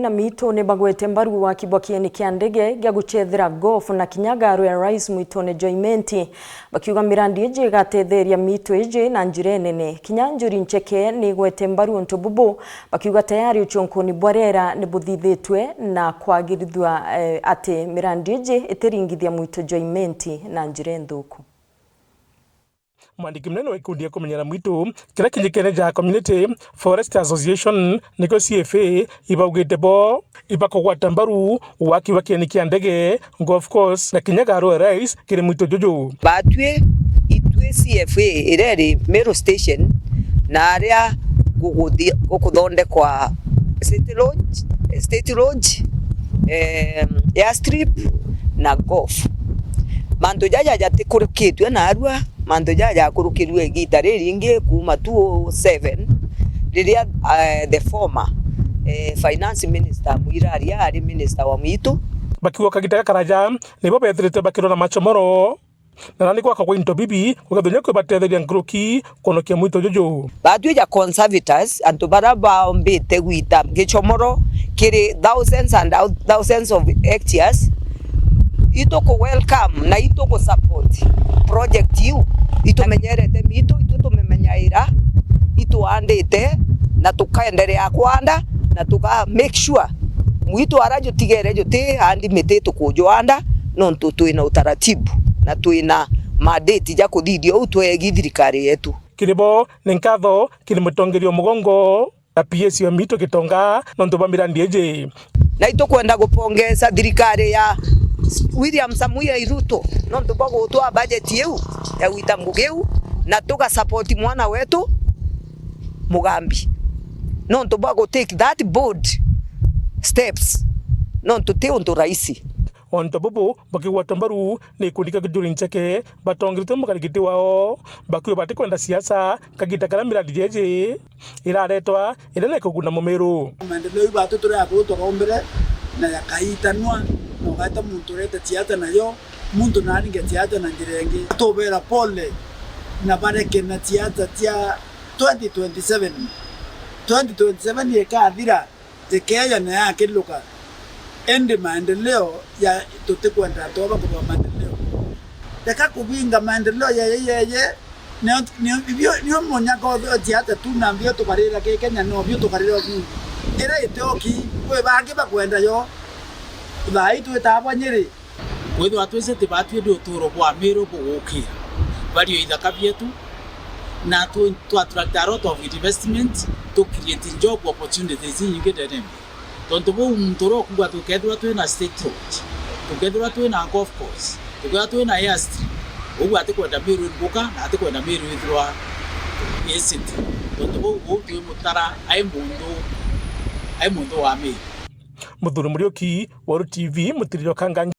Na Mitone bagwete mbaru wa kibokieni kia ndege gya guchethera golf na kinyagaro ya Rais Mitone Joimenti bakiuga mirandi ije gatetheria mito ije na njire nene. Kinyanjuri ncheke ni gwete mbaru ntobubo bakiuga tayari uchonkoni bwarera ni buthithitwe na kwagirithwa ate mirandi ije iteringithia Muito Joimenti na njire nthuku. Mwandiki mnene wa ikundi ya kumenyera mwitu kira kinyikene ja Community Forest Association niko CFA ibaugite bo ibakogwata mbaru wakieni kia ndege golf course na kinyagaro ya Rais kiri Muito Jojo batwe itwe CFA ireri Meru Station na aria gukuthonde kwa State Lodge airstrip na golf mandu jaja jatikurukitwe na arua mandu jaja kurukirwe gita ringi kuma 2007 riria the former finance minister Mwiraria ari minister wa Mwitu bakiwa kagita karaja nibo bethirite bakiro na machomoro na nani kwa kwa into bibi ugathunya kwe batetheria ngruki konokia Muito Jojo batwe ja conservators antu baraba ombite gwita gichomoro kiri thousands and thousands of hectares ito ko welcome na ito ko support project you ito menyerete mito ito tumemenyaira ito andete na tukaendelea kwanda na tuka make sure Muito arajo tigere jote andi meteto kujoanda nonto tuina utaratibu na tuina madeti ja kudhidio utwegi thirikari yetu kiribo ninkatho kirimutongerio mugongo na PS ya Mito kitonga nonto bamirandi eje na ito kwenda gupongeza thirikari ya William Samuel Ruto nonto bago twa budget yeu ya wita mugeu na tuka support mwana wetu Mugambi nonto bago take that bold steps nonto te onto raisi onto bubu bakiwa tambaru ni kundika kiduri ncheke batongirite mukarigiti wao bakiwa batikwenda siasa kagita karamira dijeje iraretwa irene kuguna mumeru maendeleo batu tore apo tokombere na yakaitanwa no gata muntu rete tiata nayo muntu nani nge tiata na njirengi tobera pole na bareke na tiata tia 2027 yekathira tekeya na yake luka ende maendeleo ya tutekwenda toba kwa maendeleo teka kubinga maendeleo ya yeye niyo monyako tiata tu na mbio tukarira ke Kenya no mbio tukarira ku era itoki we bange bakwenda yo thai tu etaba nyeri wewe atwese tibatu ndio turo kwa Meru buguki valio ithaka vyetu na tu attract a lot of investment to create job opportunities nyingi ndene tonto bo mtoro kuga tukethwa twina State Road tukethwa twina golf course tukethwa twina airstrip ugu atikwenda Meru buka na atikwenda Meru ithwa city tonto bo twi mutara ai mundu wa Meru Muthuri Muriuki wa TV Mutiriro Kangangi.